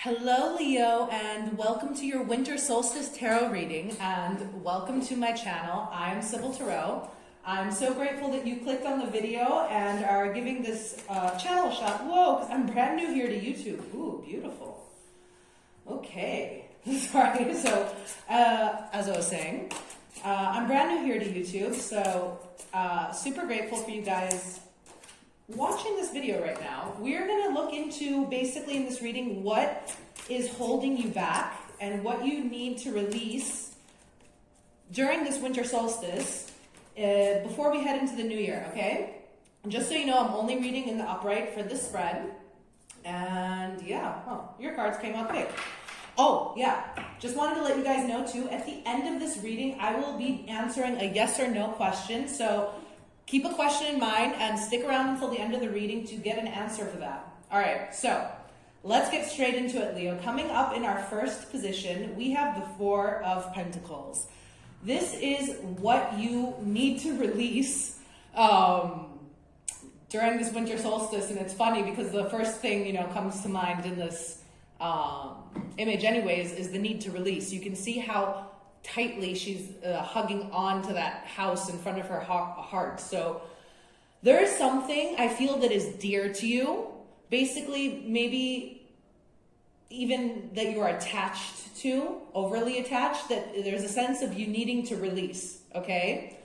Hello, Leo, and welcome to your Winter Solstice Tarot reading, and welcome to my channel. I'm Sybil Tarot. I'm so grateful that you clicked on the video and are giving this channel a shot. Whoa, because I'm brand new here to YouTube. Ooh, beautiful. Okay, sorry. So, as I was saying, I'm brand new here to YouTube, so super grateful for you guys watching this video right now. We're going to look into, basically in this reading, what is holding you back and what you need to release during this winter solstice before we head into the new year, okay? And just so you know, I'm only reading in the upright for this spread. And yeah, your cards came out quick. Oh, yeah, just wanted to let you guys know too, at the end of this reading, I will be answering a yes or no question. So keep a question in mind and stick around until the end of the reading to get an answer for that. All right, so let's get straight into it, Leo. Coming up in our first position, we have the Four of Pentacles. This is what you need to release during this winter solstice. And it's funny because the first thing, comes to mind in this image anyways is the need to release. You can see how tightly she's hugging on to that house in front of her heart. So there is something I feel that is dear to you, basically maybe even that you are attached to, overly attached, that there's a sense of you needing to release, okay?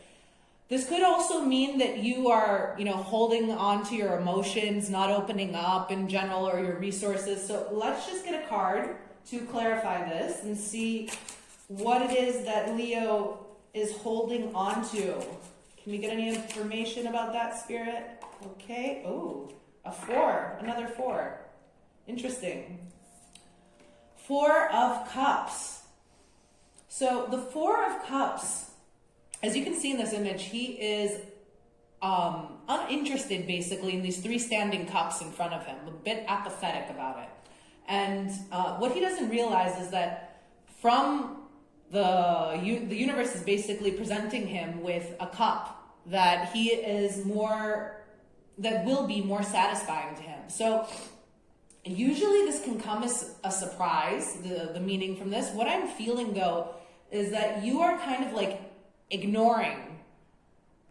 This could also mean that you are, holding on to your emotions, not opening up in general, or your resources. So let's just get a card to clarify this and see what it is that Leo is holding on to. Can we get any information about that, Spirit? Okay. Oh, a 4. Another 4. Interesting. 4 of Cups. So the 4 of Cups, as you can see in this image, he is uninterested basically in these 3 standing cups in front of him, a bit apathetic about it. And what he doesn't realize is that from the universe is basically presenting him with a cup that will be more satisfying to him. So usually this can come as a surprise, the meaning from this. What I'm feeling though is that you are kind of like ignoring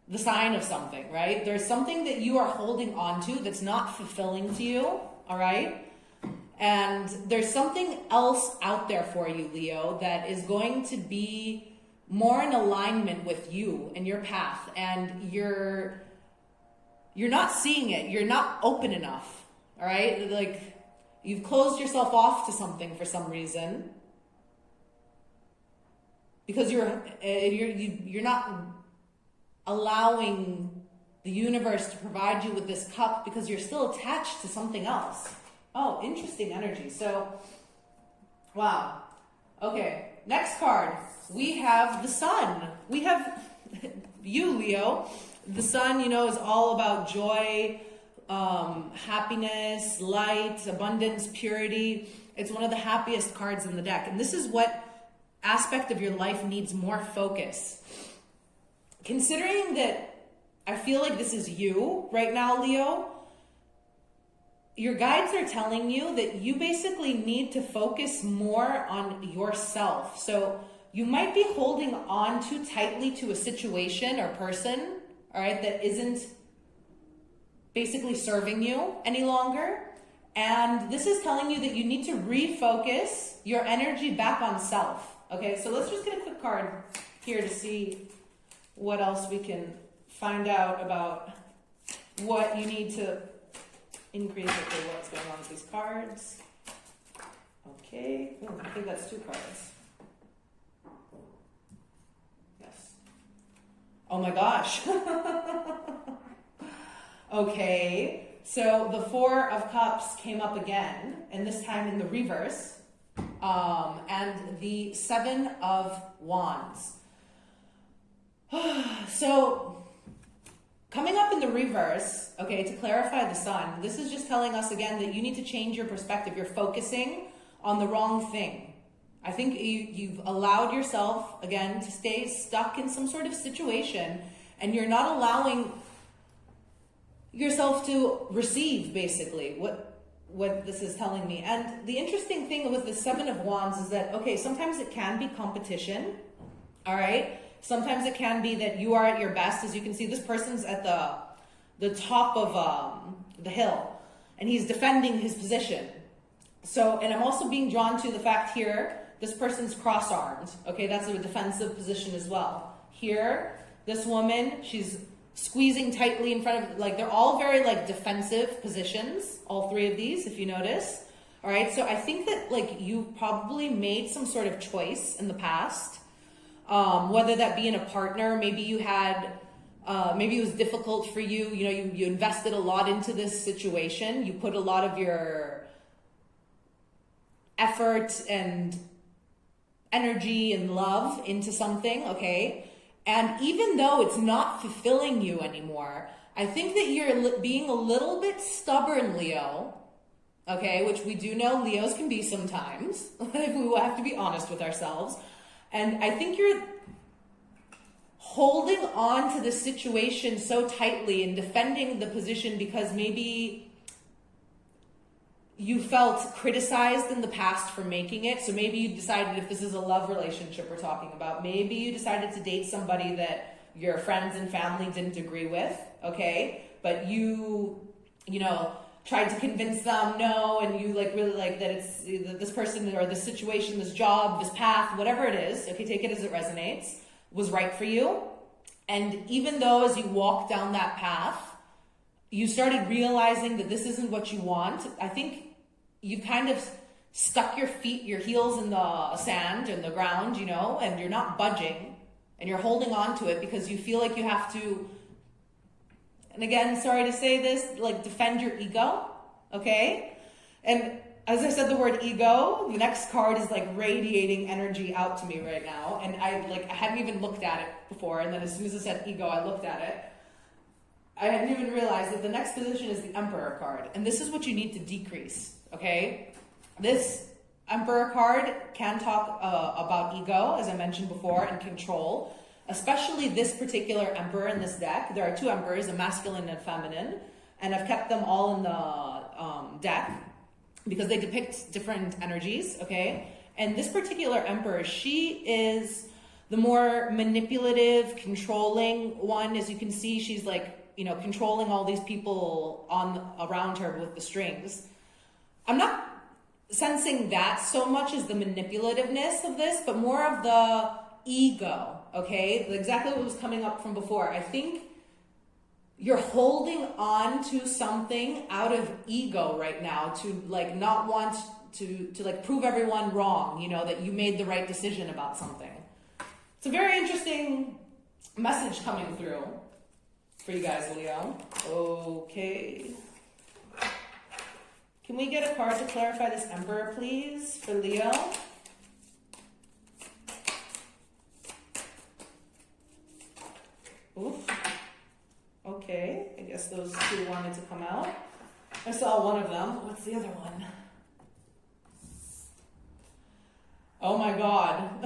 the sign of something, right? There's something that you are holding on to that's not fulfilling to you, all right? And there's something else out there for you, Leo, that is going to be more in alignment with you and your path. And you're not seeing it. You're not open enough. All right? Like you've closed yourself off to something for some reason. Because you're not allowing the universe to provide you with this cup because you're still attached to something else. Oh, interesting energy. So, wow. Okay, next card. We have the Sun. We have you, Leo. The Sun, is all about joy, happiness, light, abundance, purity. It's one of the happiest cards in the deck. And this is what aspect of your life needs more focus. Considering that I feel like this is you right now, Leo, your guides are telling you that you basically need to focus more on yourself. So you might be holding on too tightly to a situation or person, all right, that isn't basically serving you any longer. And this is telling you that you need to refocus your energy back on self. Okay, so let's just get a quick card here to see what else we can find out about what you need to increase. Okay, what's going on with these cards? Okay, I think that's 2 cards. Yes. Oh my gosh. Okay, so the 4 of Cups came up again, and this time in the reverse, and the 7 of Wands. So coming up in the reverse, okay, to clarify the Sun, this is just telling us again that you need to change your perspective. You're focusing on the wrong thing. I think you've allowed yourself, again, to stay stuck in some sort of situation, and you're not allowing yourself to receive, basically. what this is telling me. And the interesting thing with the Seven of Wands is that, okay, sometimes it can be competition, all right? Sometimes it can be that you are at your best. As you can see, this person's at the top of the hill, and he's defending his position. So, and I'm also being drawn to the fact here, this person's cross-armed, okay? That's a defensive position as well. Here, this woman, she's squeezing tightly in front of, like, they're all very, like, defensive positions, all three of these, if you notice. All right, so I think that, like, you probably made some sort of choice in the past, whether that be in a partner. Maybe you had, maybe it was difficult for you, you know, you invested a lot into this situation. You put a lot of your effort and energy and love into something, okay? And even though it's not fulfilling you anymore, I think that you're being a little bit stubborn, Leo, okay? Which we do know Leos can be sometimes, if we have to be honest with ourselves. And I think you're holding on to the situation so tightly and defending the position because maybe you felt criticized in the past for making it. So maybe you decided, if this is a love relationship we're talking about, maybe you decided to date somebody that your friends and family didn't agree with, okay? But you know, tried to convince them no, and you like really like that it's this person or this situation, this job, this path, whatever it is, okay, take it as it resonates, was right for you. And even though as you walk down that path, you started realizing that this isn't what you want, I think you've kind of stuck your heels in the sand and the ground, you know, and you're not budging and you're holding on to it because you feel like you have to, and again, sorry to say this, like defend your ego, okay? And as I said the word ego, the next card is like radiating energy out to me right now. And I hadn't even looked at it before. And then as soon as I said ego, I looked at it. I hadn't even realized that the next position is the Emperor card. And this is what you need to decrease, okay? This Emperor card can talk about ego, as I mentioned before, and control. Especially this particular Emperor in this deck. There are two Emperors, a masculine and a feminine. And I've kept them all in the deck because they depict different energies, okay? And this particular Emperor, she is the more manipulative, controlling one. As you can see, she's like, you know, controlling all these people around her with the strings. I'm not sensing that so much as the manipulativeness of this, but more of the ego, okay? Exactly what was coming up from before. I think you're holding on to something out of ego right now to like not want to like prove everyone wrong, you know, that you made the right decision about something. It's a very interesting message coming through for you guys, Leo. Okay. Can we get a card to clarify this Emperor, please, for Leo? Oof. Okay, I guess those two wanted to come out. I saw one of them. What's the other one? Oh my God.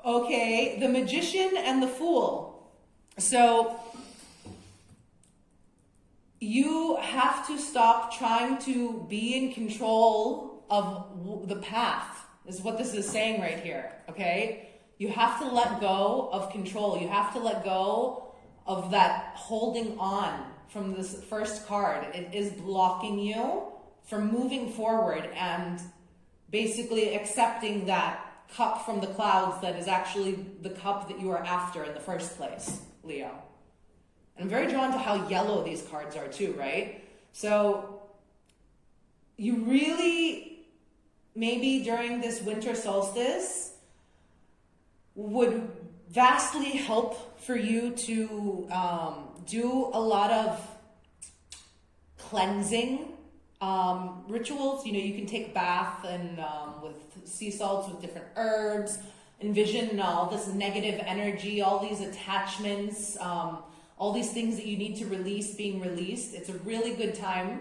Okay, the Magician and the Fool. So you have to stop trying to be in control of the path, is what this is saying right here, okay? You have to let go of control. You have to let go of that holding on from this first card. It is blocking you from moving forward and basically accepting that cup from the clouds that is actually the cup that you are after in the first place, Leo. And I'm very drawn to how yellow these cards are too, right? So you really, maybe during this winter solstice, would vastly help for you to do a lot of cleansing rituals. You know, you can take a bath and with sea salts with different herbs, envision all this negative energy, all these attachments, all these things that you need to release being released. It's a really good time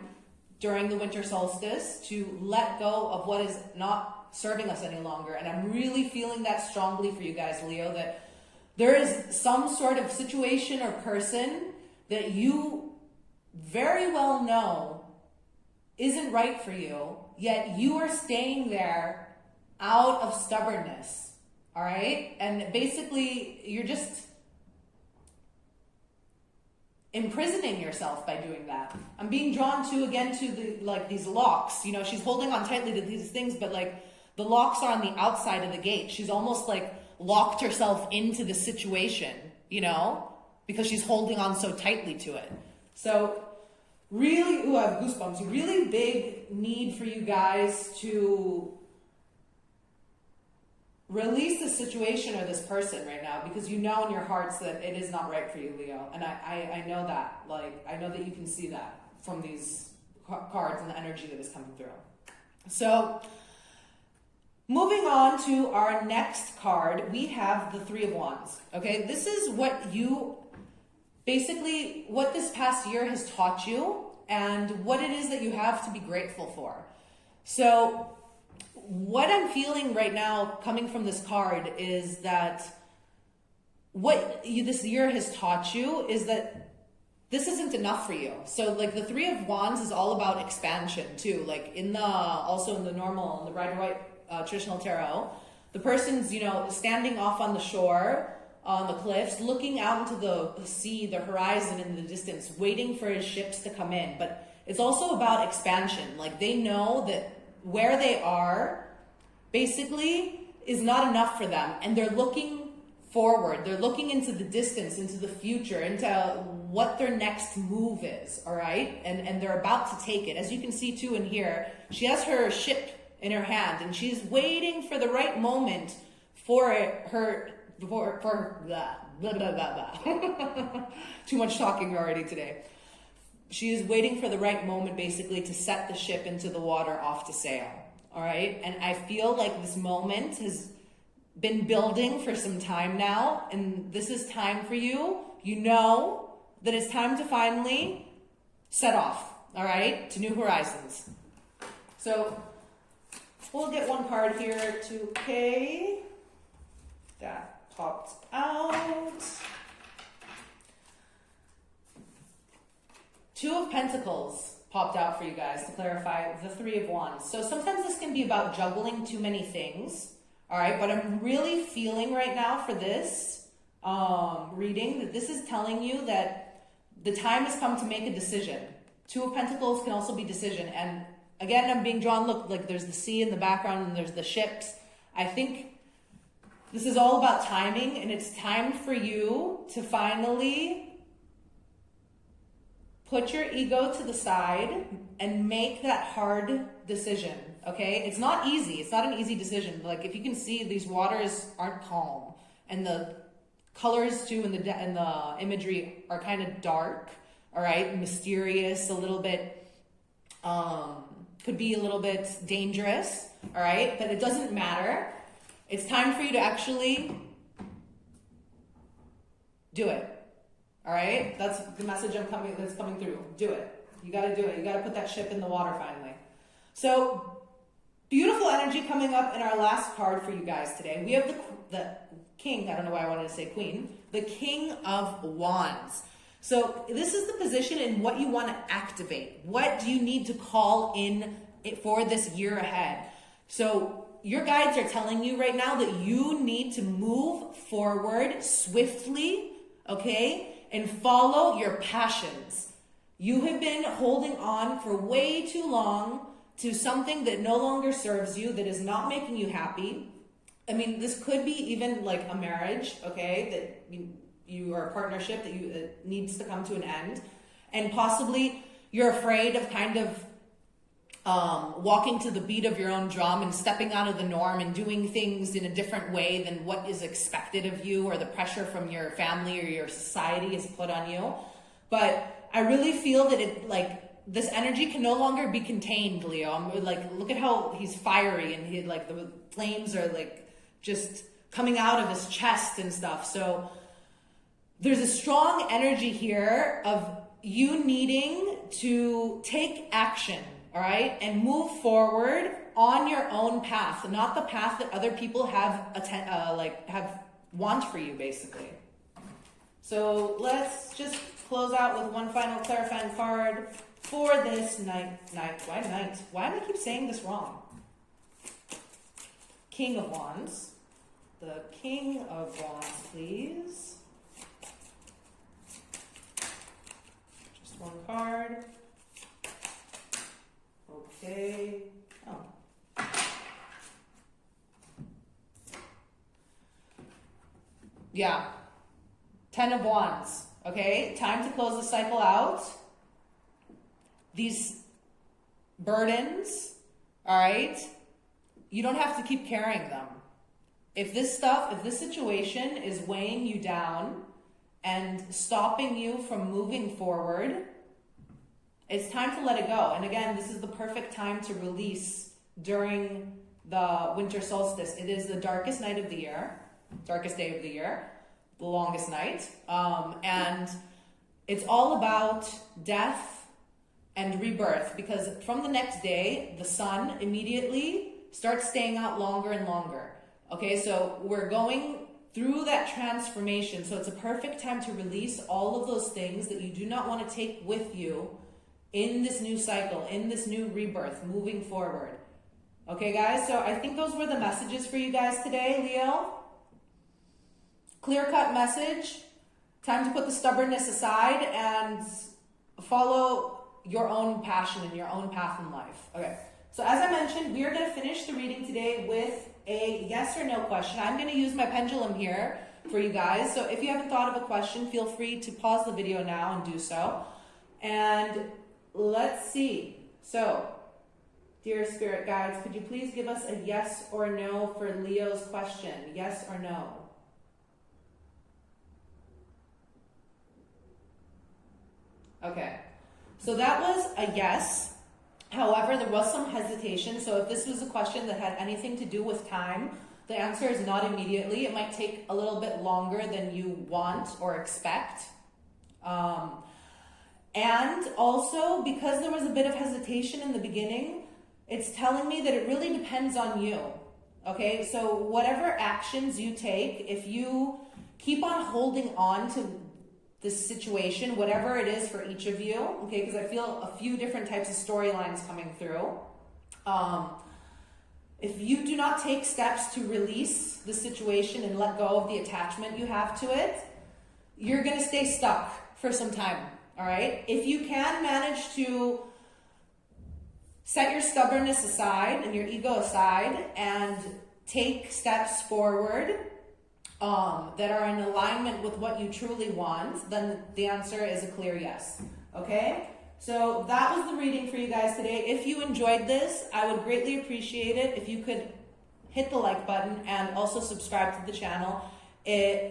during the winter solstice to let go of what is not serving us any longer. And I'm really feeling that strongly for you guys, Leo, that there is some sort of situation or person that you very well know isn't right for you, yet you are staying there out of stubbornness, all right? And basically, you're just imprisoning yourself by doing that. I'm being drawn to, again, to these locks. You know, she's holding on tightly to these things, but like the locks are on the outside of the gate. She's almost like locked herself into the situation, you know, because she's holding on so tightly to it. So really, ooh, I have goosebumps. Really big need for you guys to release the situation or this person right now, because you know in your hearts that it is not right for you, Leo. And I know that. Like, I know that you can see that from these cards and the energy that is coming through. So, moving on to our next card, we have the Three of Wands. Okay, this is what you, basically, what this past year has taught you and what it is that you have to be grateful for. So, what I'm feeling right now coming from this card is that what this year has taught you is that this isn't enough for you. So like the Three of Wands is all about expansion too. Like also in the normal, in the Rider-Waite traditional tarot, the person's, you know, standing off on the shore, on the cliffs, looking out into the sea, the horizon in the distance, waiting for his ships to come in. But it's also about expansion. Like they know that where they are basically is not enough for them, and they're looking forward, they're looking into the distance, into the future, into what their next move is, all right? And they're about to take it. As you can see too in here, she has her ship in her hand and she's waiting for the right moment for blah, blah, blah, blah. Too much talking already today. She is waiting for the right moment, basically, to set the ship into the water off to sail. All right? And I feel like this moment has been building for some time now, and this is time for you. You know that it's time to finally set off, all right, to new horizons. So we'll get one card here to pay. That popped out. Two of Pentacles popped out for you guys to clarify the Three of Wands. So sometimes this can be about juggling too many things, all right? But I'm really feeling right now for this reading that this is telling you that the time has come to make a decision. Two of Pentacles can also be decision. And again, I'm being drawn, look, like there's the sea in the background and there's the ships. I think this is all about timing, and it's time for you to finally put your ego to the side and make that hard decision, okay? It's not easy. It's not an easy decision. Like, if you can see, these waters aren't calm, and the colors, too, and the imagery are kind of dark, all right? Mysterious, a little bit, could be a little bit dangerous, all right? But it doesn't matter. It's time for you to actually do it. All right, that's the message that's coming through. Do it. You got to do it. You got to put that ship in the water finally. So beautiful energy coming up in our last card for you guys today. We have the king. I don't know why I wanted to say queen. The King of Wands. So this is the position in what you want to activate. What do you need to call in for this year ahead? So your guides are telling you right now that you need to move forward swiftly, okay? And follow your passions. You have been holding on for way too long to something that no longer serves you, that is not making you happy. I mean, this could be even like a marriage, okay, that you are a partnership that needs to come to an end. And possibly you're afraid of kind of walking to the beat of your own drum and stepping out of the norm and doing things in a different way than what is expected of you, or the pressure from your family or your society is put on you. But I really feel that this energy can no longer be contained, Leo. I'm like, look at how he's fiery, and the flames are like just coming out of his chest and stuff. So there's a strong energy here of you needing to take action. All right, and move forward on your own path, not the path that other people have want for you, basically. So let's just close out with one final clarifying card for this night. Why night? Why do I keep saying this wrong? King of Wands. The King of Wands, please. Just one card. Okay. Oh. Yeah. 10 of Wands. Okay. Time to close the cycle out. These burdens, all right? You don't have to keep carrying them. If this situation is weighing you down and stopping you from moving forward, it's time to let it go. And again, this is the perfect time to release during the winter solstice. It is the darkest night of the year, darkest day of the year, the longest night. And it's all about death and rebirth, because from the next day, the sun immediately starts staying out longer and longer. Okay, so we're going through that transformation. So it's a perfect time to release all of those things that you do not want to take with you in this new cycle, in this new rebirth, moving forward. Okay, guys, so I think those were the messages for you guys today, Leo. Clear-cut message. Time to put the stubbornness aside and follow your own passion and your own path in life. Okay, so as I mentioned, we are going to finish the reading today with a yes or no question. I'm going to use my pendulum here for you guys. So if you haven't thought of a question, feel free to pause the video now and do so. And let's see. So, dear spirit guides, could you please give us a yes or no for Leo's question? Yes or no? Okay. So that was a yes. However, there was some hesitation. So if this was a question that had anything to do with time, the answer is not immediately. It might take a little bit longer than you want or expect. And also, because there was a bit of hesitation in the beginning, it's telling me that it really depends on you. Okay, so whatever actions you take, if you keep on holding on to this situation, whatever it is for each of you, okay, because I feel a few different types of storylines coming through. If you do not take steps to release the situation and let go of the attachment you have to it, you're going to stay stuck for some time, all right? If you can manage to set your stubbornness aside and your ego aside and take steps forward that are in alignment with what you truly want, then the answer is a clear yes, okay? So that was the reading for you guys today. If you enjoyed this, I would greatly appreciate it if you could hit the like button and also subscribe to the channel.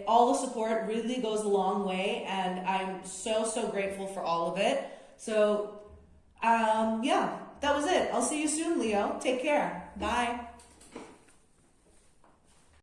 All the support really goes a long way, and I'm so grateful for all of it. So, yeah, that was it. I'll see you soon, Leo. Take care. Bye.